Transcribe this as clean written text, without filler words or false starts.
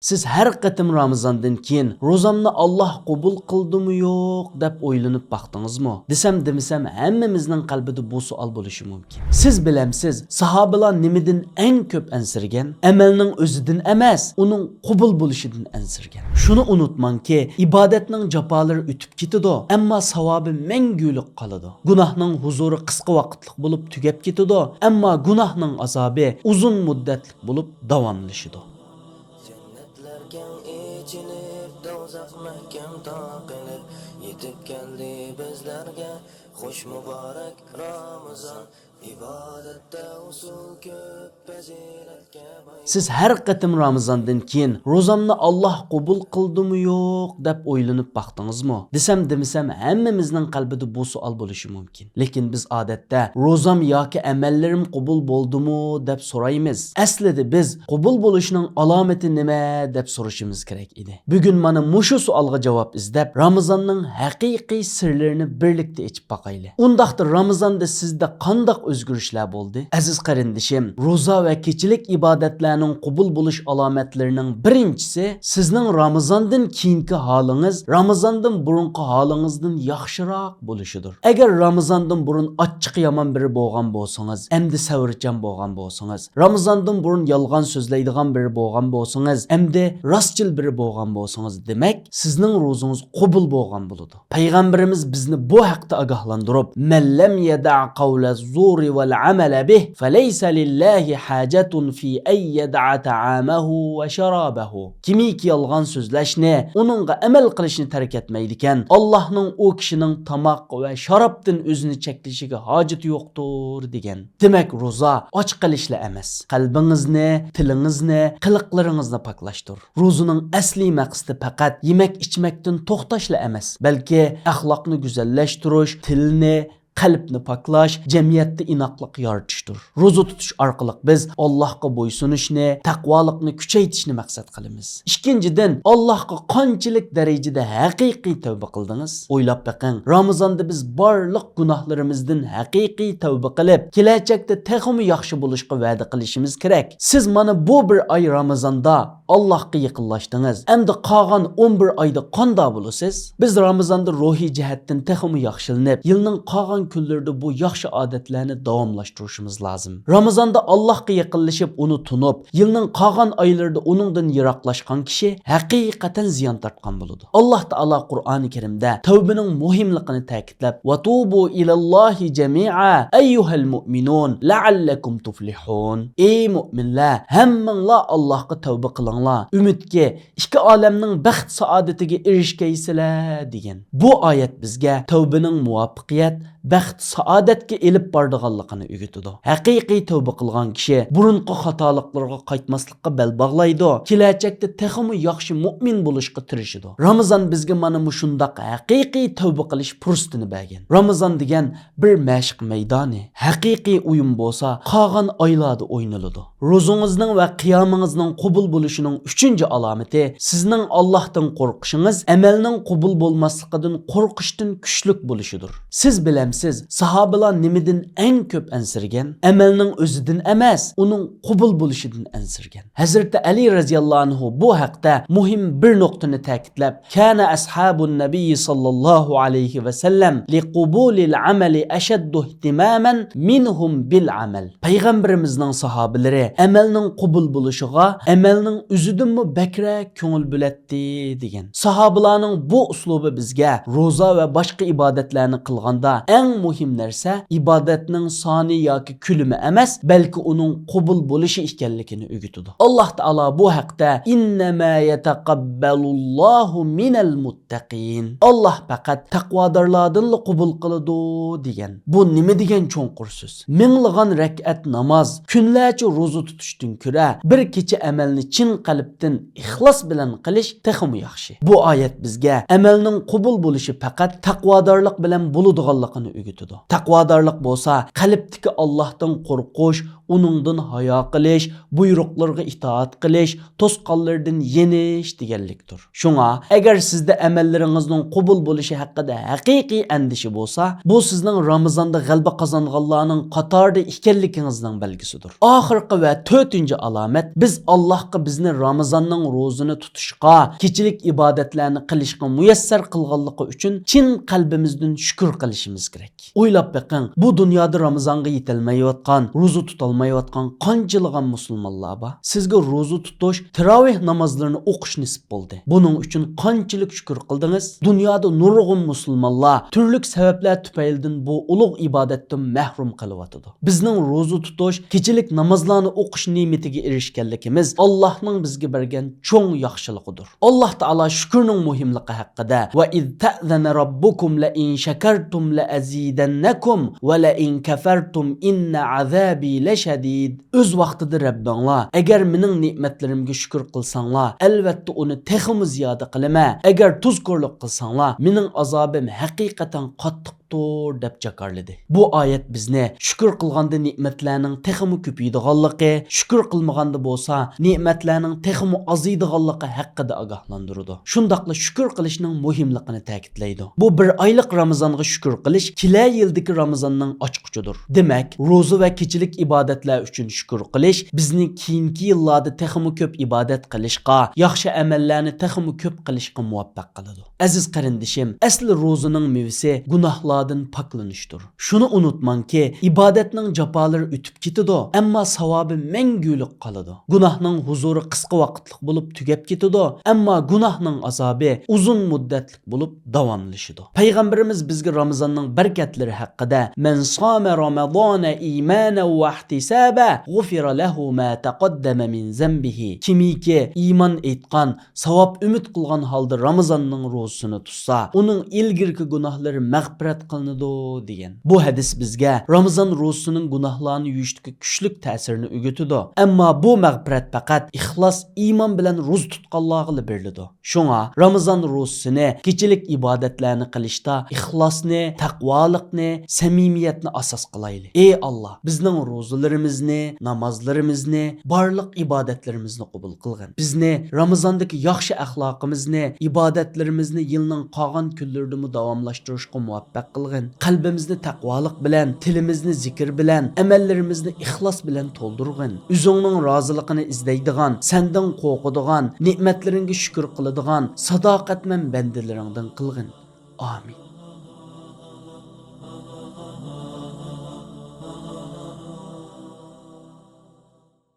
Siz her qetim Ramazandan keyin ro'zamni Alloh qabul qildimi yo'q deb o'ylanib baqdingizmi? Desam demisam hammamizning qalbida bu savol bo'lishi mumkin. Siz bilamsiz, sahobalar nimadan eng ko'p ansirgan? Amalning o'zidan emas, uning qabul bo'lishidan ansirgan. Shuni unutmangki, ibodatning jafolari o'tib ketadi, ammo savobi mangulik qoladi. Gunohning huzuri qisqa vaqtlik bo'lib tugab ketadi, ammo gunohning azobi uzun muddatlik bo'lib davomlashadi. Dozaq mahkam taqilib yetib keldi bizlarga xush muborak Ramazon ibodatda usul ko'p fazilatga boy. Siz har qatim Ramazandan keyin ro'zamni Alloh qabul qildimi yo'q deb o'ylanib baqdingizmi? Desam demisam hammamizning qalbida bu savol bo'lishi mumkin. Lekin biz odatda ro'zam yoki amallarim qabul bo'ldimi deb so'raymiz. Aslida biz qabul bo'lishining alomati nima deb so'rashimiz kerak edi. Bugun mana mushu savolga javob izlab Ramazonning haqiqiy sirlarini birlikda ichib baqayli. Undaqda Ramazonda sizda qanday o'zgarishlar bo'ldi? Aziz qarindishim, ro'za va kechilik ibodatlarning qabul bo'lish alomatlarining birinchisi sizning Ramazondan keyingi holingiz Ramazondan burungi holingizdan yaxshiroq bo'lishidir. Agar Ramazondan burun ochiq yomon biri bo'lgan bo'lsangiz, endi savrchan bo'lgan bo'lsangiz, Ramazondan burun yolg'on so'zlaydigan biri bo'lgan bo'lsangiz, endi rostchil biri bo'lgan bo'lsangiz, demak sizning ro'zangiz qabul bo'lgan bo'ladi. Payg'ambarimiz bizni bu haqda ogohlantirib, "Man lam yada' qawla zuri vel amala bih, falaysa lillahi hajatun fi ay yada'a ta'amahu ve şarabahu." Kimiki yolg'on so'zlashni, uningga amal qilishni tark etmaydigan, Allohning o kishining tamoq va sharobdan o'zini cheklishiga hojati yo'qdir degan. Demak, ro'za och qilishla emas, qalbingizni, tilingizni, qiliqlaringizni paklashtir. Ro'zaning asli maqsadi faqat yemak ichmakdan to'xtashla emas, balki axloqni go'zallashtirish, tilni qalbni paklash, jamiyatda inoqlik yaratishdir. Ro'za tutish orqali biz Allohga bo'ysunishni, taqvolikni kuchaytirishni maqsad qilamiz. Ikkinchidan, Allohga qanchalik darajada haqiqiy tavba qildingiz? O'ylab baqing. Ramazonda biz barliq gunohlarimizdan haqiqiy tavba qilib, kelajakda texmi yaxshi bo'lishga va'da qilishimiz kerak. Siz mana bu bir oy Ramazonda Allohga yaqinlashdingiz. Endi qolgan 11 oyda qanday bo'lasiz? Biz Ramazonda ruhiy jihatdan texmi yaxshilanib, yilning qolgan kunlarda bu yaxshi odatlarni davomlashtirishimiz lozim. Ramazonda Allohga yaqinlashib, uni tunib, yilning qolgan oylarida uningdan yiroqlashgan kishi haqiqatan ziyon tortgan bo'ladi. Alloh taolo Qur'oni Karimda tavbaning muhimligini ta'kidlab, "Va tubu ilallohi jami'a ayyuhal mu'minun la'allakum tuflihun." Ey mu'minlar, hammanglar Allohga tavba qilinglar, umidga, ikki olamning baxt saodatiga erishgaysizlar degan. Bu oyat bizga tavbaning muvaffaqiyat, baxt, saodatga elib bordiganligini o'rgatadi. Haqiqiy tavba qilgan kishi burunqi xatoliklarga qaytmaslikka bel bog'laydi. Kelajakda texmi yaxshi mu'min bo'lishga tirishadi. Ramazon bizga mana shundaq haqiqiy tavba qilish fursatini bergan. Ramazon degan bir mashq maydoni. Haqiqiy o'yin bo'lsa, qolgan oylarda o'ynaladi. Ro'zingizning va qiyomingizning qabul bo'lishining 3-chi alomati sizning Allohdan qo'rqishingiz amalning qabul bo'lmasligidan qo'rqishdan kuchli bo'lishidir. Siz bilamsiz, sahobalar nimadan eng ko'p ansirgan? Amalning o'zidan emas, uning qabul bo'lishidan ansirgan. Hazrat Ali radhiyallohu anhu bu haqda muhim bir nuqtani ta'kidlab, "Kana ashabun nabiy sallallohu alayhi va sallam liqubulil amali ashaddu ihtimaman minhum bil amal." Payg'ambarimizning sahobalari amalning qabul bo'lishiga amalning o'zidanmi bakrak ko'ngil bo'latdi degan. Sahobalarning bu uslubi bizga ro'za va boshqa ibodatlarni qilganda eng muhim narsa ibodatning soni yoki kulimi emas, balki uning qabul bo'lishi ekanligini o'rgatadi. Alloh taolo bu haqda "Innama yataqabbalullohu minal muttaqin." Alloh faqat taqvodorlardan qabul qiladi degan. Bu nima degan cho'nqur so'z? Minglagan rakat namoz, kunlarcha ro'za tutishdan ko'ra bir kecha amalni chin qalbdan ixlos bilan qilish texmi yaxshi. Bu oyat bizga amalning qabul bo'lishi faqat taqvodorlik bilan bo'ladiganligini o'gitidi. Taqvodorlik bo'lsa, qalbdagi Allohdan qo'rqish, uningdan hayo qilish, buyruqlarga itoat qilish, to'sqonlardan yenish deganlikdir. Shunga, agar sizda amallaringizning qabul bo'lishi haqida haqiqiy andishi bo'lsa, bu sizning Ramazonda g'alaba qozonganlarning qatorida ekanligingizning belgisidir. Oxirgi va 4-alomat biz Allohga bizni Ramazonning ro'zini tutishga, kechilik ibodatlarni qilishga muyassar qilganligi uchun chin qalbimizdan shukr qilishimiz kerak. O'ylab beqing, bu dunyoda Ramazonga yetolmayotgan, ro'za tutolmayotgan qanchalagan musulmonlar bor. Sizga ro'za tutish, tarovih namozlarini o'qish nasib bo'ldi. Buning uchun qanchalik shukr qildingiz? Dunyoda nurg'un musulmonlar turli sabablar tufaylidan bu ulug' ibodatdan mahrum qilyotdi. Bizning ro'za tutish, kechilik namozlarni o'qish ne'matiga erishganligimiz Allohning bizga bergan cho'ng yaxshiligidir. Alloh taolo shukrning muhimligi haqida va iz ta'zana robbukum la in shakartum la azidannakum va la in kafartum inna azabi lashadid. O'z vaqtida Rabbinglar, agar mening ne'matlarimga shukr qilsanglar, albatta uni texmi ziyoda qilaman. Agar tuzkorlik qilsanglar, mening azobim haqiqatan qattiq deb jakarladi. Bu oyat bizni shukr qilganda ne'matlarning texmi ko'paydiganligi, shukr qilmaganda bo'lsa, ne'matlarning texmi aziydiganligi haqida ogohlantiradi. Shundaqla shukr qilishning muhimligini ta'kidlaydi. Bu bir oylik Ramazonga shukr qilish kelar yildagi Ramazonning ochqichidir. Demak, ro'za va kechilik ibodatlar uchun shukr qilish bizni keyingi yillarda texmi ko'p ibodat qilishga, yaxshi amallarni texmi ko'p qilishga muvaffaq qiladi. Aziz qarindishim, asli ro'zaning mevasi gunohlardan poklanishdir. Shuni unutmangki, ibodatning jafolari o'tib ketadi, ammo savobi mangulik qoladi. Gunohning huzuri qisqa vaqtlik bo'lib tugab ketadi, ammo gunohning azobi uzun muddatlik bo'lib davomlashadi. Payg'ambarimiz bizga Ramazonning barakatlari haqida "Man soma Ramazona imanan va ihtisaba, g'ufira lahu ma taqaddama min zambihi." Kimiki iymon etgan, savob umid qilgan holda Ramazonning ro'zasini tutsa, uning ilgirki gunohlari mag'firat qilinadi degan. Bu hadis bizga Ramazon ro'zasining gunohlarni yuvishga kuchli ta'sirini o'rgatadi. Ammo bu mag'firat faqat ixlos, iymon bilan ro'za tutganlarga beriladi. Shunga Ramazon ro'zasini, kechilik ibodatlarni qilishda ixlosni, taqvolikni, samimiyatni asos qilaylik. Ey Alloh, bizning ro'zalarimizni, namozlarimizni, barliq ibodatlarimizni qabul qilgin. Bizni Ramazondagi yaxshi axloqimizni, ibodatlarimizni yilning qolgan kunlarida davomlashtirishga muvaffaq qilgin. Qalbimizni taqvolik bilan, tilimizni zikr bilan, amallarimizni ixlos bilan to'ldirgin. O'zingning roziligini izlaydigan, sendan qo'rqadigan, ne'matlaringga shukr qiladigan sadoqatman bandalaringdan qilgin. Amin.